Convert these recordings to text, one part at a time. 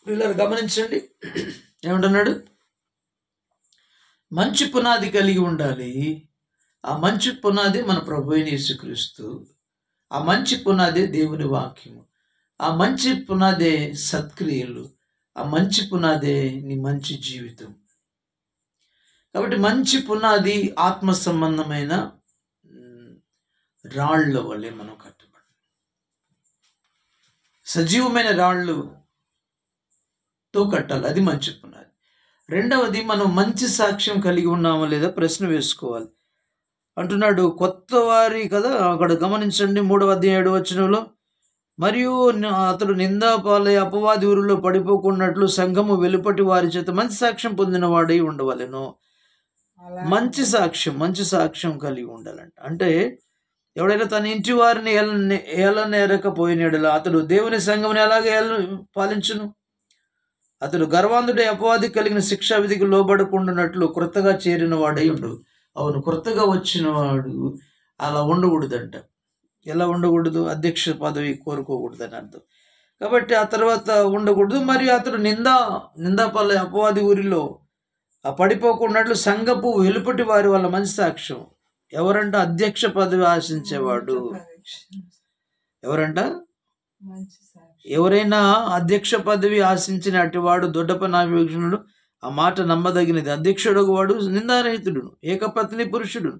వీళ్ళని గమనించండి, ఏమంటున్నాడు? మంచి పునాది కలిగి ఉండాలి. ఆ మంచి పునాది మన ప్రభువైన యేసుక్రీస్తు. ఆ మంచి పునాదే దేవుని వాక్యము. ఆ మంచి పునాదే సత్క్రియలు. ఆ మంచి పునాదే నీ మంచి జీవితం. కాబట్టి మంచి పునాది ఆత్మ సంబంధమైన రాళ్ళ వల్లే మనం కట్టబడి, సజీవమైన రాళ్ళుతో కట్టాలి. అది మంచి పునాది. రెండవది, మనం మంచి సాక్ష్యం కలిగి ఉన్నామా లేదా ప్రశ్న వేసుకోవాలి. అంటున్నాడు కొత్త వారి కదా, అక్కడ గమనించండి 3వ అధ్యాయం 7వ వచనంలో, మరియు అతడు నిందాపాలై అపవాది ఊరిలో పడిపోకున్నట్లు సంఘము వెలుపటి వారి చేత మంచి సాక్ష్యం పొందిన వాడై ఉండవలెను. మంచి సాక్ష్యం కలిగి ఉండాలంట. అంటే ఎవడైనా తన ఇంటి వారిని ఏలనేరకపోయినడలా అతడు దేవుని సంఘముని ఎలాగ పాలించును? అతడు గర్వాంధుడై అపవాది కలిగిన శిక్షా విధికి లోబడకుండానట్లు క్రొత్తగా చేరిన వాడై ఉండు. అవును, క్రొత్తగా వచ్చిన వాడు అలా ఉండకూడదంట. ఎలా ఉండకూడదు? అధ్యక్ష పదవి కోరుకోకూడదని అర్థం. కాబట్టి ఆ తర్వాత ఉండకూడదు. మరియు అతడు నిందాపాలై అపవాది ఊరిలో పడిపోకున్నట్లు సంఘపు వెలుపటి వారి వల్ల మంచి సాక్ష్యం. ఎవరంట? అధ్యక్ష పదవి ఆశించేవాడు. ఎవరంట? ఎవరైనా అధ్యక్ష పదవి ఆశించిన అటివాడు దొడ్డపనాభిక్షణుడు, ఆ మాట నమ్మదగినది. అధ్యక్షుడు వాడు నిందారహితుడును, ఏకపత్ని పురుషుడును,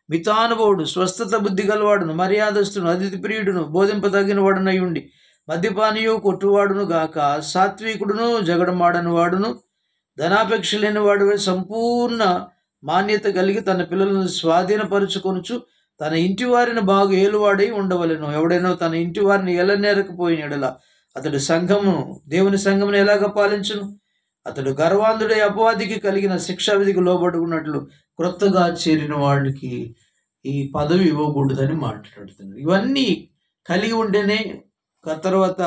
మితానుభవుడు, స్వస్థత బుద్ధి గలవాడును, మర్యాదస్తును, అతిథి ప్రియుడును, బోధింపదగిన వాడునై ఉండి మద్యపానీయు కొట్టువాడును గాక, సాత్వికుడును, జగడమాడని వాడును, ధనాపేక్ష లేని వాడు, సంపూర్ణ మాన్యత కలిగి తన పిల్లలను స్వాధీనపరుచుకొనుచు తన ఇంటి వారిని బాగు ఏలువాడై ఉండవలెను. ఎవడైనా తన ఇంటి వారిని ఎలనేరకపోయినడలా అతడు దేవుని సంఘమును ఎలాగ పాలించును? అతడు గర్వాంధుడై అపవాదికి కలిగిన శిక్షా విధికి లోబడుకున్నట్లు క్రొత్తగా చేరిన వాడికి ఈ పదవి ఇవ్వకూడదని మాట్లాడుతున్నాడు. ఇవన్నీ కలిగి ఉంటేనే తర్వాత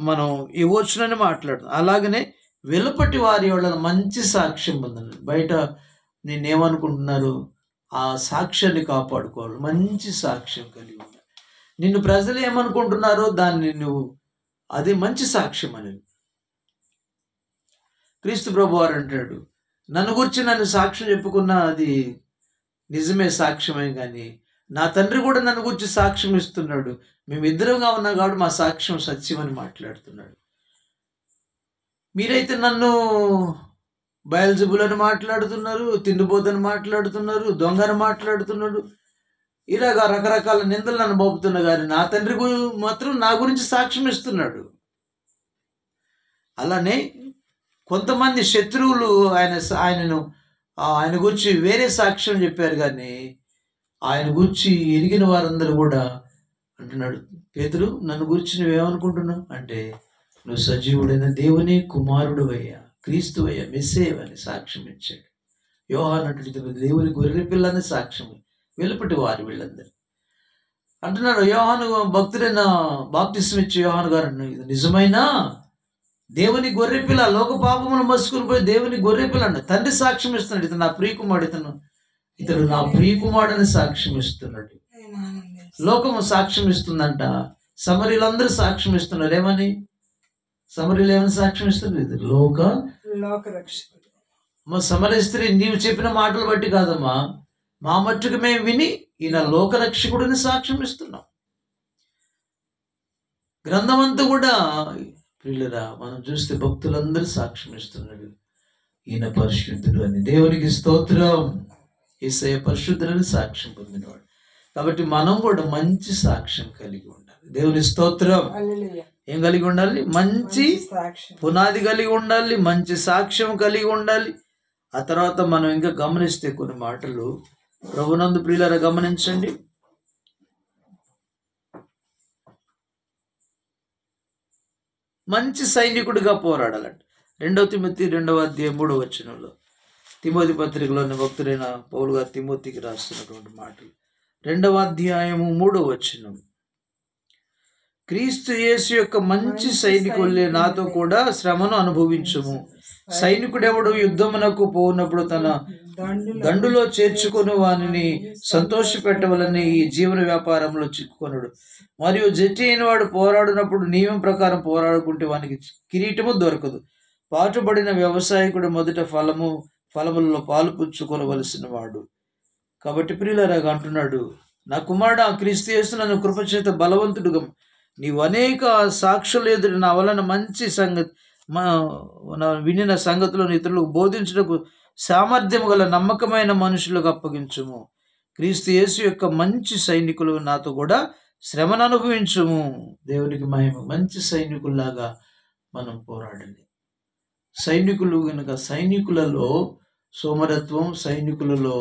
మనం ఇవ్వచ్చునని మాట్లాడుతున్నాం. అలాగనే వెలుపటి వారి వల్ల మంచి సాక్ష్యం పొందాలి. బయట నేనేమనుకుంటున్నారు, ఆ సాక్ష్యాన్ని కాపాడుకోవాలి. మంచి సాక్ష్యం కలిగి ఉండాలి. నిన్ను ప్రజలు ఏమనుకుంటున్నారో దాన్ని నువ్వు, అది మంచి సాక్ష్యం అనేది. క్రీస్తు ప్రభు వారు అంటాడు, నన్ను గురించి నన్ను సాక్ష్యం చెప్పుకున్నా అది నిజమే, సాక్ష్యమే. కానీ నా తండ్రి కూడా నన్ను గురించి సాక్ష్యం ఇస్తున్నాడు. మేమిద్దరంగా ఉన్నాం కాబట్టి మా సాక్ష్యం సత్యమని మాట్లాడుతున్నాడు. మీరైతే నన్ను బయల్జబులని మాట్లాడుతున్నారు, తిండిపోతని మాట్లాడుతున్నారు, దొంగని మాట్లాడుతున్నాడు, ఇలాగ రకరకాల నిందలు నన్ను మోపుతున్నా. కానీ నా తండ్రి మాత్రం నా గురించి సాక్ష్యం ఇస్తున్నాడు. అలానే కొంతమంది శత్రువులు ఆయన గురించి వేరే సాక్ష్యం చెప్పారు. కానీ ఆయన గురించి ఎరిగిన వారందరూ కూడా అంటున్నాడు, పేతురు నన్ను గురించి నువ్వేమనుకుంటున్నావు అంటే, నువ్వు సజీవుడైన దేవుని కుమారుడు అయ్యా, క్రీస్తు అయ్యా, మెస్సేయ అని సాక్ష్యం ఇచ్చాడు. యోహాను అంటుడు దేవుని గొర్రె పిల్లని సాక్ష్యం వెలుపటి వారు వీళ్ళందరూ అంటున్నాడు. యోహాను భక్తుడైన బాప్తిస్మ ఇచ్చే యోహాను గారు ఇది నిజమైన దేవుని గొర్రెపిల్ల, లోక పాపమును మసుకుని పోయి దేవుని గొర్రెపిల్ల అన్న తండ్రి సాక్ష్యం ఇస్తున్నాడు. ఇతను నా ప్రియకుమారుడు, ఇతడు నా ప్రియకుమారుడని సాక్ష్యం ఇస్తున్నాడు. లోకము సాక్ష్యం ఇస్తుందంట. సమరీలందరూ సాక్ష్యం ఇస్తున్నారు. ఏమని? సమరీలు ఏమని సాక్ష్యం ఇస్తున్నారు? ఇది లోక రక్షకుడు. మా సమరీ స్త్రీ, నీవు చెప్పిన మాటలు బట్టి కాదమ్మా, మా మట్టుకు మేము విని ఈయన లోకరక్షకుడిని సాక్ష్యం ఇస్తున్నాం. గ్రంథం అంతా కూడా ప్రియులరా మనం చూస్తే భక్తులందరూ సాక్ష్యం ఇస్తున్నాడు, ఈయన పరిశుద్ధుడు అని. దేవునికి స్తోత్రం. యేసయ్య పరిశుద్ధుడని సాక్ష్యం పొందినవాడు. కాబట్టి మనం కూడా మంచి సాక్ష్యం కలిగి ఉండాలి. దేవుని స్తోత్రం. ఏం కలిగి ఉండాలి? మంచి పునాది కలిగి ఉండాలి, మంచి సాక్ష్యం కలిగి ఉండాలి. ఆ తర్వాత మనం ఇంకా గమనిస్తే కొన్ని మాటలు ప్రభునందు ప్రియులారా గమనించండి. మంచి సైనికుడిగా పోరాడాలంట. 2 తిమోతి 2వ అధ్యాయం 3వ వచనంలో, తిమోతి పత్రికలోని భక్తుడైన పౌలు గారు తిమోతికి రాస్తున్నటువంటి మాటలు, 2వ అధ్యాయము 3వ వచనం, క్రీస్తు యేసు యొక్క మంచి సైనికులే నాతో కూడా శ్రమను అనుభవించుము. సైనికుడెవడు యుద్ధమునకు పోనప్పుడు తన దండులో చేర్చుకొని వానిని సంతోషపెట్టవలని ఈ జీవన వ్యాపారంలో చిక్కుకొనుడు. మరియు జట్టి అయిన వాడు పోరాడినప్పుడు నియమం ప్రకారం పోరాడుకుంటే వానికి కిరీటము దొరకదు. పాటుపడిన వ్యవసాయకుడు మొదట ఫలములలో పాలు పుచ్చుకొనవలసిన వాడు. కాబట్టి ప్రియులారా అంటున్నాడు, నా కుమారుడు ఆ క్రీస్తు యేసు నన్ను కృపచేత బలవంతుడుగా నీవు అనేక సాక్షులు ఎదురు నా వలన మంచి వినిన సంగతులను ఇతరులకు బోధించుటకు సామర్థ్యం గల నమ్మకమైన మనుషులకు అప్పగించుము. క్రీస్తు యేసు యొక్క మంచి సైనికులు నాతో కూడా శ్రమను అనుభవించుము. దేవునికి మహిమ. మంచి సైనికుల్లాగా మనం పోరాడండి. సైనికులు కనుక సైనికులలో సోమరత్వం, సైనికులలో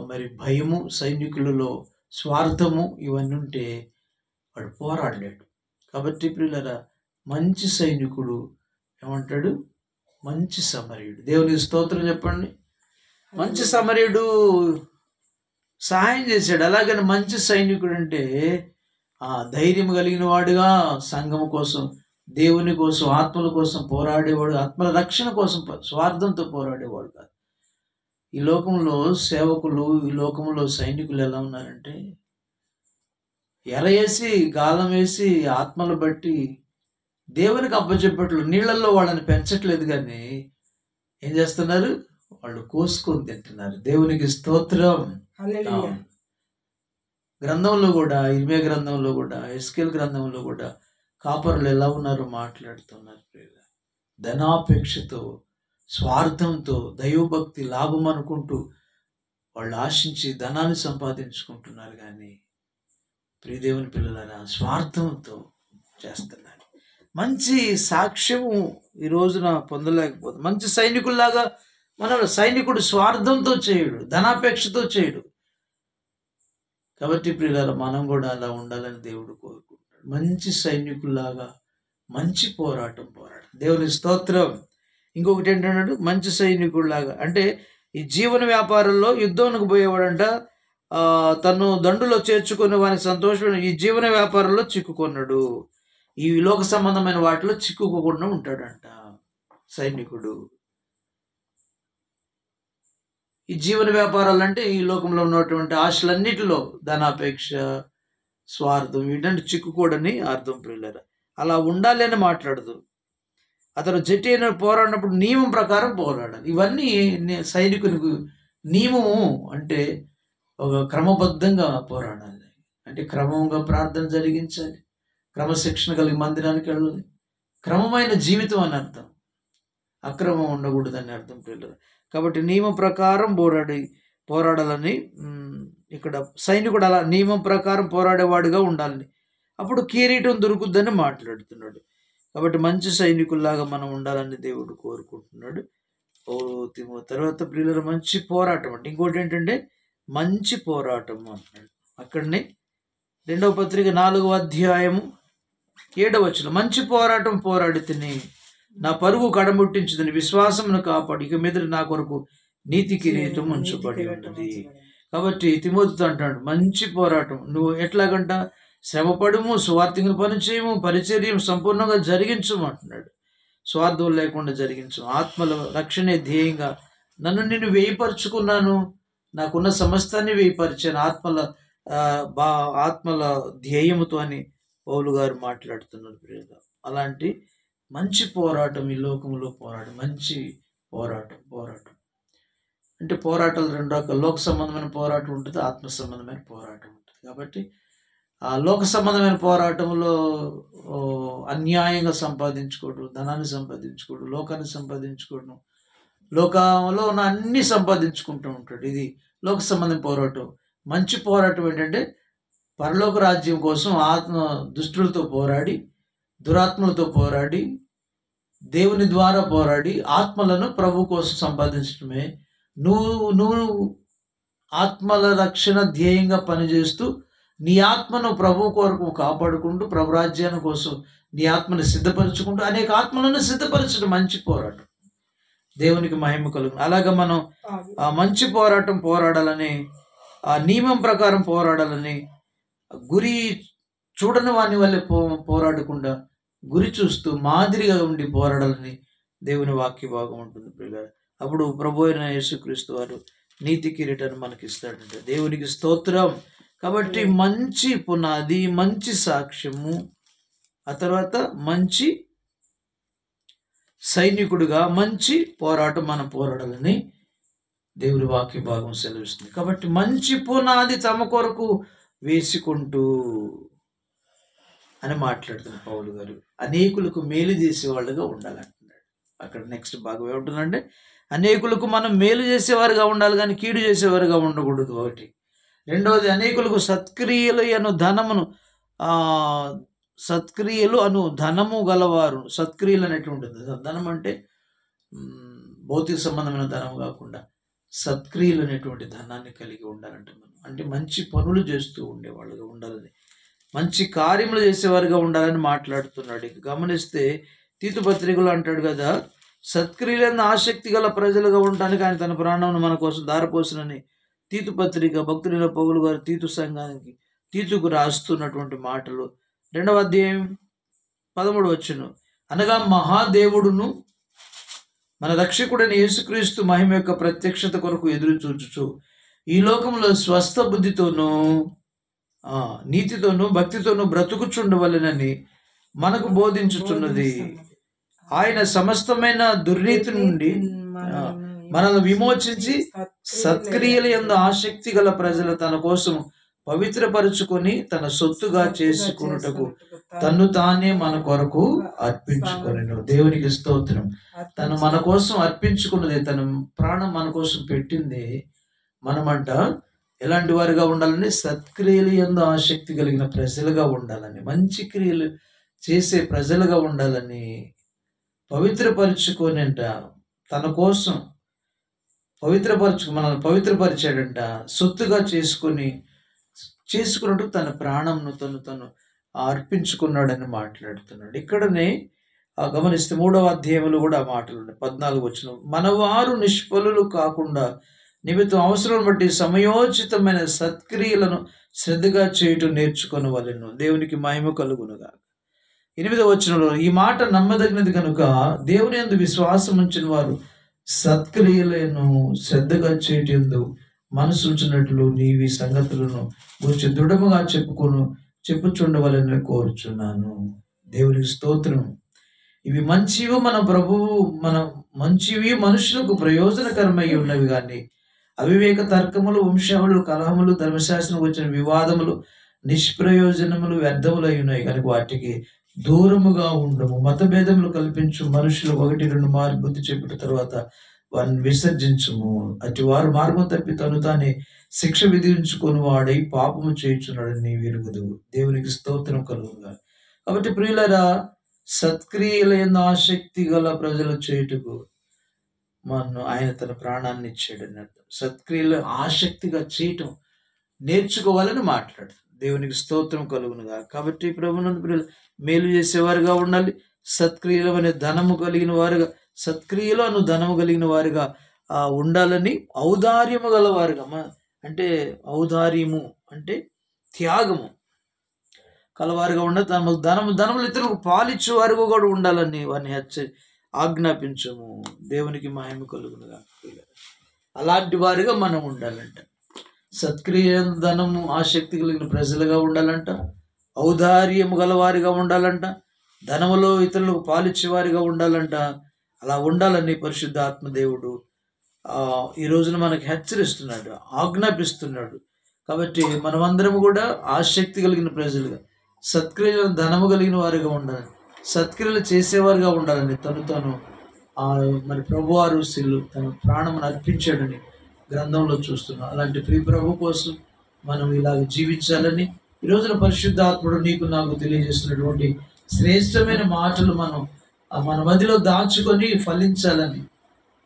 మరి భయము, సైనికులలో స్వార్థము ఇవన్నీ ఉంటే వాడు పోరాడలేడు. కాబట్టి ప్రియులారా, మంచి సైనికుడు ఏమంటాడు? మంచి సమరయుడు. దేవునికి స్తోత్రం చెప్పండి. మంచి సమరయుడు సహాయం చేశాడు. అలాగని మంచి సైనికుడు అంటే ధైర్యం కలిగిన వాడుగా సంఘం కోసం, దేవుని కోసం, ఆత్మల కోసం పోరాడేవాడు, ఆత్మల రక్షణ కోసం స్వార్థంతో పోరాడేవాడు కాదు. ఈ లోకంలో సేవకులు, ఈ లోకంలో సైనికులు ఎలా ఉన్నారంటే ఎర వేసి గాలం వేసి ఆత్మలు బట్టి దేవునికి అప్పచెప్పట్లు నీళ్లలో వాళ్ళని పెంచట్లేదు, కానీ ఏం చేస్తున్నారు? వాళ్ళు కోసుకొని తింటున్నారు. దేవునికి స్తోత్రం. గ్రంథంలో కూడా, ఇర్మియా గ్రంథంలో కూడా, ఎస్కేల్ గ్రంథంలో కూడా కాపరులు ఎలా ఉన్నారో మాట్లాడుతున్నారు. ధనాపేక్షతో, స్వార్థంతో, దైవభక్తి లాభం అనుకుంటూ వాళ్ళు ఆశించి ధనాన్ని సంపాదించుకుంటున్నారు. కానీ ప్రియదేవుని పిల్లలైనా స్వార్థంతో చేస్తున్నారు. మంచి సాక్ష్యము ఈ రోజున పొందలేకపోతే, మంచి సైనికుల్లాగా సైనికుడు స్వార్థంతో చేయడు, ధనాపేక్షతో చేయడు. కాబట్టి ప్రియులారా, మనం కూడా అలా ఉండాలని దేవుడు కోరుకుంటాడు. మంచి సైనికుల్లాగా మంచి పోరాటం దేవుని స్తోత్రం. ఇంకొకటి ఏంటన్నాడు? మంచి సైనికుల్లాగా అంటే ఈ జీవన వ్యాపారంలో యుద్ధానికి పోయేవాడంట, తను దండులో చేర్చుకుని వానికి సంతోషం. ఈ జీవన వ్యాపారంలో చిక్కుకున్నాడు. ఈ లోక సంబంధమైన వాటిలో చిక్కుకోకుండా ఉంటాడంట సైనికుడు. ఈ జీవన వ్యాపారాలు అంటే ఈ లోకంలో ఉన్నటువంటి ఆశలన్నిటిలో ధనాపేక్ష, స్వార్థం, వీటంటే చిక్కుకోడని అర్థం. ప్రియులారా, అలా ఉండాలి అని మాట్లాడదు. అతను జట్టి అయిన పోరాడినప్పుడు నియమం ప్రకారం పోరాడాలి. ఇవన్నీ సైనికునికి నియమము అంటే ఒక క్రమబద్ధంగా పోరాడాలి. అంటే క్రమంగా ప్రార్థన జరిగించాలి, క్రమశిక్షణ కలిగి మందిరానికి వెళ్ళాలి. క్రమమైన జీవితం అని అర్థం, అక్రమం ఉండకూడదని అర్థం పిల్లలు. కాబట్టి నియమం ప్రకారం పోరాడాలని ఇక్కడ సైనికుడు అలా నియమం ప్రకారం పోరాడేవాడుగా ఉండాలని, అప్పుడు కిరీటం దొరుకుద్దని మాట్లాడుతున్నాడు. కాబట్టి మంచి సైనికుల్లాగా మనం ఉండాలని దేవుడు కోరుకుంటున్నాడు. తర్వాత ప్రియుల మంచి పోరాటం అంటే ఇంకోటి ఏంటంటే మంచి పోరాటం అంటున్నాడు. అక్కడనే 2వ పత్రిక 4వ అధ్యాయము 7వ వచనం, మంచి పోరాటం పోరాడి తిని నా పరుగు కడముట్టించుదని విశ్వాసమును కాపాడు, ఇక మీద నా కొరకు నీతి కిరీటం ఉంచబడి ఉన్నది. కాబట్టి తిమోతితో అంటాడు, మంచి పోరాటం నువ్వు ఎట్లాగంట శ్రమపడము, స్వార్థంగా పని చేయము, పరిచర్యం సంపూర్ణంగా జరిగించము అంటున్నాడు. స్వార్థం లేకుండా జరిగించు. ఆత్మల రక్షణే ధ్యేయంగా నిన్ను వేయపరుచుకున్నాను, నాకున్న సమస్తాన్ని వేయపరిచాను ఆత్మల ధ్యేయముతో అని పౌలు గారు మాట్లాడుతున్నారు. ప్రియగా అలాంటి మంచి పోరాటం ఈ లోకంలో మంచి పోరాటం అంటే పోరాటాలు 2 రకాలు. లోక సంబంధమైన పోరాటం ఉంటుంది, ఆత్మ సంబంధమైన పోరాటం ఉంటుంది. కాబట్టి ఆ లోక సంబంధమైన పోరాటంలో అన్యాయంగా సంపాదించుకోవడం, ధనాన్ని సంపాదించుకోవడం, లోకాన్ని సంపాదించుకోవడం, లోకంలో ఉన్న అన్ని సంపాదించుకుంటూ ఉంటాడు. ఇది లోక సంబంధం పోరాటం. మంచి పోరాటం ఏంటంటే పరలోక రాజ్యం కోసం దుష్టులతో పోరాడి, దురాత్మలతో పోరాడి, దేవుని ద్వారా పోరాడి ఆత్మలను ప్రభు కోసం సంపాదించడమే. నువ్వు ఆత్మల రక్షణ ధ్యేయంగా పనిచేస్తూ నీ ఆత్మను ప్రభు కొరకు కాపాడుకుంటూ ప్రభు రాజ్యాన్ని కోసం నీ ఆత్మను సిద్ధపరచుకుంటూ అనేక ఆత్మలను సిద్ధపరచడం మంచి పోరాటం. దేవునికి మహిమ కలుగు. అలాగా మనం ఆ మంచి పోరాటం పోరాడాలని, ఆ నియమం ప్రకారం పోరాడాలని, గురి చూడని వాని వల్లే పోరాడకుండా గురి చూస్తూ మాదిరిగా ఉండి పోరాడాలని దేవుని వాక్య భాగం ఉంటుంది. అప్పుడు ప్రభు అయిన యేసుక్రీస్తు వారు నీతి కిరీటాన్ని మనకి ఇస్తాడంట. దేవునికి స్తోత్రం. కాబట్టి మంచి పునాది, మంచి సాక్ష్యము, ఆ తర్వాత మంచి సైనికుడిగా మంచి పోరాటం మనం పోరాడాలని దేవుడి వాక్య భాగం సెలవిస్తుంది. కాబట్టి మంచి పునాది తమ కొరకు వేసుకుంటూ అని మాట్లాడుతున్న పౌలు గారు అనేకులకు మేలు చేసేవాళ్ళుగా ఉండాలంటున్నాడు. అక్కడ నెక్స్ట్ భాగం ఏముంటుందంటే, అనేకులకు మనం మేలు చేసేవారుగా ఉండాలి కానీ కీడు చేసేవారుగా ఉండకూడదు. ఒకటి. రెండవది, అనేకులకు సత్క్రియలు అను ధనమును సత్క్రియలు అను ధనము గలవారు. సత్క్రియలు అనేటువంటిది ధనం అంటే భౌతిక సంబంధమైన ధనం కాకుండా సత్క్రియలు అనేటువంటి ధనాన్ని కలిగి ఉండాలంటే మనం, అంటే మంచి పనులు చేస్తూ ఉండేవాళ్ళుగా ఉండాలని, మంచి కార్యములు చేసేవారుగా ఉండాలని మాట్లాడుతున్నాడు. ఇక గమనిస్తే తీతు పత్రికలో అంటాడు కదా, సత్క్రియలను ఆసక్తి గల ప్రజలుగా ఉండడానికి ఆయన తన ప్రాణాలను మన కోసం దారపోసినని తీతు పత్రిక భక్తులైన పౌలు గారు తీతు సంఘానికి తీతుకు రాస్తున్నటువంటి మాటలు 2వ అధ్యాయం 13వ వచనం. అనగా మహాదేవుడును మన రక్షకుడైన యేసుక్రీస్తు మహిమ యొక్క ప్రత్యక్షత కొరకు ఎదురు చూచుచు ఈ లోకంలో స్వస్థ బుద్ధితోనూ నీతితోనూ భక్తితోనూ బ్రతుకుచుండవలెనని మనకు బోధించుచున్నది. ఆయన సమస్తమైన దుర్నీతి నుండి మనల్ని విమోచించి సత్క్రియల యందు ఆసక్తి గల ప్రజలు తన కోసం పవిత్రపరుచుకొని తన సొత్తుగా చేసుకున్నటకు తను తానే మన కొరకు అర్పించుకొనెను. దేవునికి స్తోత్రం. తను మన కోసం అర్పించుకున్నది, తన ప్రాణం మన కోసం పెట్టింది. మనమంట ఎలాంటి వారిగా ఉండాలని? సత్క్రియల యందు ఆసక్తి కలిగిన ప్రజలుగా ఉండాలని, మంచి క్రియలు చేసే ప్రజలుగా ఉండాలని, పవిత్రపరుచుకొని అంట తన కోసం మనల్ని పవిత్రపరిచాడంట, సొత్తుగా చేసుకున్నట్టు తన ప్రాణంను తను అర్పించుకున్నాడని మాట్లాడుతున్నాడు. ఇక్కడనే గమనిస్తే 3వ అధ్యాయంలో కూడా ఆ మాటలు ఉన్నాయి. 14 వచనం. మనవారు నిష్ఫలులు కాకుండా నిమిత్తం అవసరం బట్టి సమయోచితమైన సత్క్రియలను శ్రద్ధగా చేయటం నేర్చుకొనవలెను. దేవునికి మహిమ కలుగునుగా. 8వ వచనంలో, ఈ మాట నమ్మదగినది కనుక దేవుని యందు విశ్వాసం ఉంచిన వారు సత్క్రియలను శ్రద్ధగా చేయటందు మనసు ఉంచినట్లు నీవి సంగతులను గురించి దృఢముగా చెప్పుచుండవలని కోరుచున్నాను. దేవునికి స్తోత్రం. ఇవి మంచివి, మంచివి మనుషులకు ప్రయోజనకరమై ఉన్నవి కానీ అవివేక తర్కములు, వంశావళులు, కలహములు, ధర్మశాస్త్రం వచ్చిన వివాదములు నిష్ప్రయోజనములు, వ్యర్థములై ఉన్నాయి కనుక వాటికి దూరముగా ఉండము. మతభేదములు కల్పించు మనుషులు 1-2 మార్లు బుద్ధి చెప్పిన తర్వాత వారిని విసర్జించము. అటు వారు మార్గం తప్పి తను తానే శిక్ష విధించుకొని వాడై పాపము చేయుచున్నాడని నీవు ఎరుగుదువు. దేవునికి స్తోత్రం కలుగుగా. కాబట్టి ప్రియులారా, సత్క్రియల యందు ఆసక్తి గల ప్రజలు చేయుటకు ఆయన తన ప్రాణాన్ని ఇచ్చాడని అర్థం. సత్క్రియలు ఆసక్తిగా చేయటం నేర్చుకోవాలని మాట్లాడుతుంది. దేవునికి స్తోత్రం కలుగునుగా. కాబట్టి ప్రభునందు ప్రియులు మేలు చేసేవారుగా ఉండాలి. సత్క్రియలు అనే ధనము కలిగిన వారుగా, సత్క్రియలు అను ధనము కలిగిన వారుగా ఉండాలని, ఔదార్యము గలవారుగా, అంటే ఔదార్యము అంటే త్యాగము కలవారుగా ఉండాలి. ధనములు ఇతరులకు పాలిచ్చు వారుగా కూడా ఉండాలని వారిని ఆజ్ఞాపించము. దేవునికి మహిమ కలుగునుగా. అలాంటి వారిగా మనం ఉండాలంట. సత్క్రియ ధనము ఆసక్తి కలిగిన ప్రజలుగా ఉండాలంట, ఔదార్యము గలవారిగా ఉండాలంట, ధనములో ఇతరులకు పాలిచ్చేవారిగా ఉండాలంట. అలా ఉండాలని పరిశుద్ధ ఆత్మదేవుడు ఈ రోజున మనకి హెచ్చరిస్తున్నాడు, ఆజ్ఞాపిస్తున్నాడు. కాబట్టి మనమందరం కూడా ఆసక్తి కలిగిన ప్రజలుగా, సత్క్రియలు ధనము కలిగిన వారిగా ఉండాలని, సత్క్రియలు చేసేవారుగా ఉండాలని తను మరి ప్రభువారు తన ప్రాణమును అర్పించాడని గ్రంథంలో చూస్తున్నాం. అలాంటి ప్రియ ప్రభు కోసం మనం ఇలాగ జీవించాలని ఈ రోజున పరిశుద్ధాత్ముడు నీకు నాకు తెలియజేస్తున్నటువంటి శ్రేష్టమైన మాటలు మన మధ్యలో దాచుకొని ఫలించాలని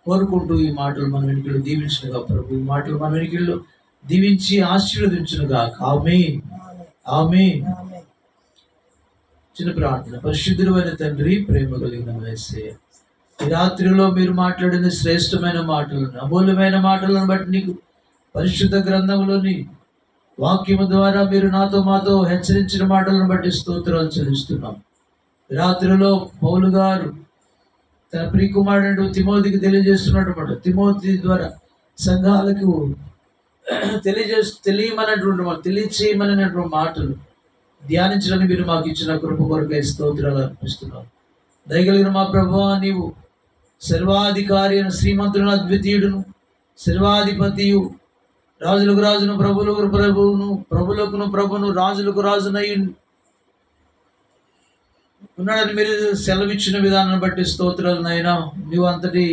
కోరుకుంటూ ఈ మాటలు మన వెనుకలు దీవించునుగా. ప్రభు ఈ మాటలు మన వెనుకల్లో దీవించి ఆశీర్వదించునుగా. ఆమేన్, ఆమేన్. చిన్న ప్రార్థన. పరిశుద్ధుడైన తండ్రి, ప్రేమ కలిగిన యేసయ్య, ఈ రాత్రిలో మీరు మాట్లాడిన శ్రేష్టమైన మాటలను, అమూల్యమైన మాటలను బట్టి నీకు పరిశుద్ధ గ్రంథంలోని వాక్యము ద్వారా మీరు మాతో హెచ్చరించిన మాటలను బట్టి స్తోత్రాలు చెల్లిస్తున్నాం. రాత్రిలో పౌలు గారు తన ప్రియకుమారుడు తిమోతికి తెలియజేస్తున్నటువంటి తిమోతి ద్వారా సంఘాలకు తెలియచేయమనేటువంటి మాటలు ధ్యానించడానికి మీరు మాకు ఇచ్చిన కృప కొరకై స్తోత్రాలు అర్పిస్తున్నాం. దయగలిగిన మా ప్రభువా, నీవు సర్వాధికారి అయిన శ్రీమంతులను అద్వితీయుడును, సర్వాధిపతియు, రాజులకు రాజును, ప్రభువులకు ప్రభువును, ప్రభువులకు ప్రభును, రాజులకు రాజునై ఉన్నాడని మీరు సెలవిచ్చిన విధానాన్ని బట్టి స్తోత్రాలు నాయనా. నీవు అంతటి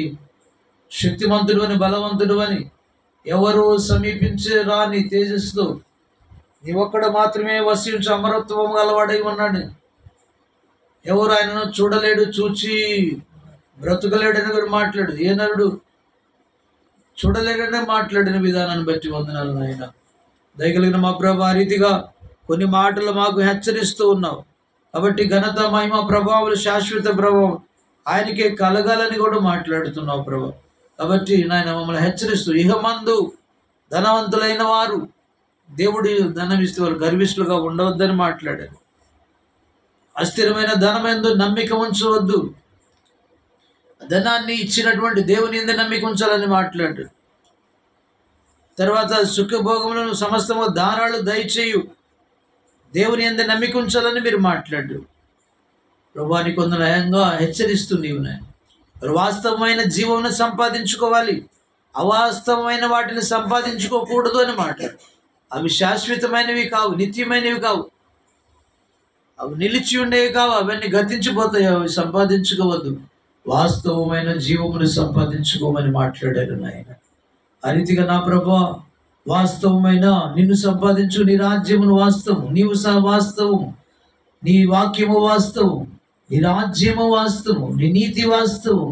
శక్తిమంతుడు అని, బలవంతుడు అని, ఎవరు సమీపించే రాని తేజస్సుతో నీవొక్కడ మాత్రమే వసించు అమరత్వం గలవాడై ఉన్నాడు. ఎవరు ఆయనను చూడలేడు, చూచి బ్రతుకలేడని కూడా మాట్లాడు. ఏ నరుడు చూడలేడనే మాట్లాడిన విధానాన్ని బట్టి వందనాలు నాయన. దయగలిగిన మా ప్రభు, ఆ రీతిగా కొన్ని మాటలు మాకు హెచ్చరిస్తూ ఉన్నావు కాబట్టి ఘనత, మహిమ, ప్రభావాలు, శాశ్వత ప్రభావం ఆయనకే కలగాలని కూడా మాట్లాడుతున్నావు ప్రభు. కాబట్టి నాయన మమ్మల్ని హెచ్చరిస్తూ, ఇహమందు ధనవంతులైన వారు దేవుడి ధనం ఇస్తే వారు గర్విష్ఠులుగా ఉండవద్దని మాట్లాడారు. అస్థిరమైన ధనమెందు నమ్మిక ఉంచవద్దు, ధనాన్ని ఇచ్చినటువంటి దేవుని యందు నమ్మిక ఉంచాలని మాట్లాడారు. తర్వాత సుఖభోగములను సమస్తము దానాలు దయచేయు దేవుని యందు నమ్మిక ఉంచాలని మీరు మాట్లాడారు. ప్రభువాని కొంత నయంగా హెచ్చరిస్తూ నీవు వాస్తవమైన జీవమును సంపాదించుకోవాలి, అవాస్తవమైన వాటిని సంపాదించుకోకూడదు అని మాట్లాడు. అవి శాశ్వతమైనవి కావు, నిత్యమైనవి కావు, అవి నిలిచి ఉండేవి కావు, అవన్నీ గతించిపోతాయి. అవి సంపాదించుకోవద్దు, వాస్తవమైన జీవమును సంపాదించుకోమని మాట్లాడారు నాయన. ఆ రీతిగా నా ప్రభువా, వాస్తవమైన నిన్ను సంపాదించు, నీ రాజ్యమును వాస్తవం, నీవు వాస్తవం, నీ వాక్యము వాస్తవం, నీ రాజ్యము వాస్తవం, నీ నీతి వాస్తవం.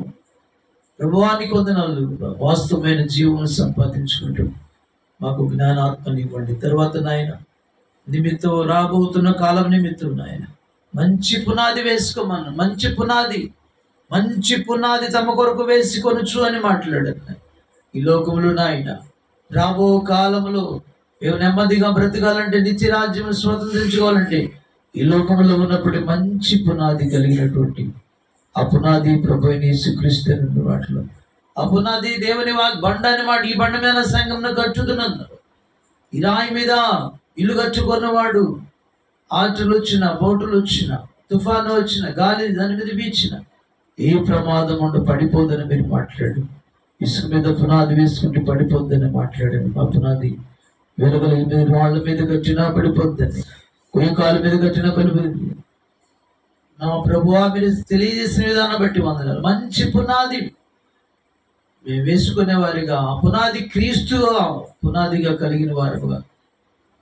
ప్రభువానికి వందనాలు. వాస్తవమైన జీవమును సంపాదించుకుంటూ మాకు జ్ఞానాత్మని ఇవ్వండి. తర్వాత నాయన నిమిత్తం రాబోతున్న కాలం నిమిత్తం నాయన మంచి పునాది వేసుకోమన్నా, మంచి పునాది తమ కొరకు వేసుకొనుచు అని మాట్లాడారు. ఈ లోకములో నాయన రాబో కాలంలో మేము నెమ్మదిగా బ్రతకాలంటే, నిత్య రాజ్యం స్వతంత్రించుకోవాలంటే ఈ లోకంలో ఉన్నప్పుడు మంచి పునాది కలిగినటువంటి ఆ పునాది ప్రభు యేసుక్రీస్తు వాటిలో ఆ పునాది దేవుని బండ అని మాట. ఈ బండ మీద సంఘంను కట్టుతున్నారు. ఈ రాయి మీద ఇల్లు కట్టుకున్నవాడు ఆటలు వచ్చిన, బోటులు వచ్చిన, తుఫాను వచ్చిన, గాలి దాని మీద వీచిన ఏ ప్రమాదం ఉండి పడిపోద్దని మీరు మాట్లాడు. ఇసుక మీద పునాది వేసుకుంటే పడిపోద్దని మాట్లాడాను. ఆ పునాది వెలుగుల మీద రాళ్ళ మీద కట్టినా పడిపోద్దని, కొయ్యకాల మీద కట్టినా పడిపోయింది. నా ప్రభువా, మీరు తెలియజేసిన విధానం బట్టి వందనాలు. మంచి పునాది మేము వేసుకునే వారిగా, పునాది క్రీస్తుగా పునాదిగా కలిగిన వారుగా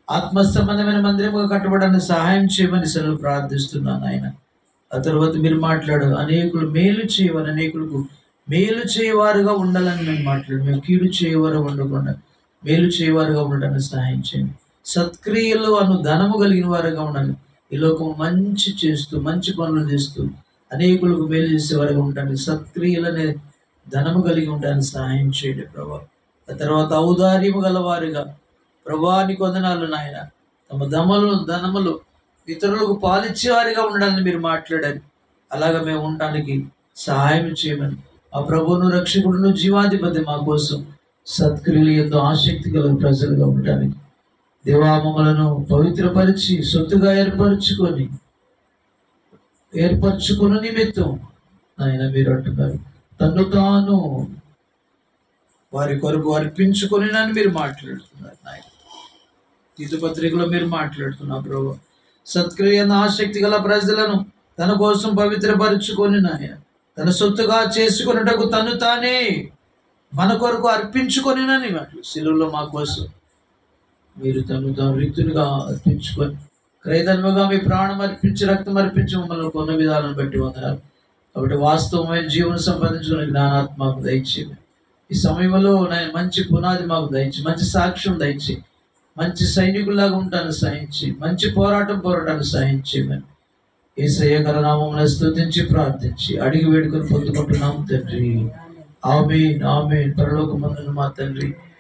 ఆత్మ సంబంధమైన మందిరముగా కట్టబడడానికి సహాయం చేయమని సెలవు ప్రార్థిస్తున్నాను ఆయన. ఆ తర్వాత మీరు మాట్లాడు, అనేకులు మేలు చేయమని, అనేకులకు మేలు చేయవారుగా ఉండాలని మేము మాట్లాడు. మేము కీడు చేయవారు ఉండకుండా మేలు చేయవారుగా ఉండడానికి సహాయం చేయండి. సత్క్రియలు అను ధనము కలిగిన వారుగా ఉండాలి. ఈ లోకం మంచి చేస్తూ, మంచి పనులు చేస్తూ అనేకులకు మేలు చేసేవారుగా ఉండడానికి, సత్క్రియలనే ధనము కలిగి ఉండడానికి సహాయం చేయండి ప్రభా. ఆ తర్వాత ఔదార్యము గలవారుగా ప్రభానికి వందనాలు నాయన. తమ ధనములు ఇతరులకు పాలిచ్చేవారిగా ఉండాలని మీరు మాట్లాడారు. అలాగా మేము ఉండడానికి సహాయం చేయమని, ఆ ప్రభువును, రక్షకుడును, జీవాధిపతి మా కోసం సత్క్రియలు ఎంతో ఆసక్తి గల ప్రజలుగా ఉండడానికి దేవామములను పవిత్రపరిచి సొత్తుగా ఏర్పరచుకున్న నిమిత్తం ఆయన మీరు అంటున్నారు, తను తాను వారి కొరకు అర్పించుకొని నన్ను మీరు మాట్లాడుతున్నారు నాయన. తీతు పత్రికలో మీరు మాట్లాడుతున్నారు ప్రభు. సత్క్రియ ఆసక్తి గల ప్రజలను తన కోసం పవిత్రపరుచుకొని నాయన తన సొత్తుగా చేసుకున్నటకు తను తానే మన కొరకు అర్పించుకొని నని మాటలు శిలువలో మా కోసం మీరు తను తాను రిక్తునిగా అర్పించుకొని క్రయధర్మగా మీ ప్రాణం అర్పించి, రక్తం అర్పించి మమ్మల్ని కొన్న విధాలను బట్టి వందనాలు. కాబట్టి వాస్తవమైన జీవనం సంపాదించుకునే జ్ఞానాత్మ మాకు దయచేయండి. ఈ సమయంలో నేను మంచి పునాది మాకు దయచి, మంచి సాక్ష్యం దయచి, మంచి సైనికుల్లాగా ఉంటాను సహించి, మంచి పోరాటాన్ని సహించేయమని యేసయ్య నామమున స్తుతించి ప్రార్థించి అడిగి వేడుకొని పొందుకుంటున్నాం తండ్రి. ఆమేన్, ఆమేన్. పరలోకమందున్న మా తండ్రి,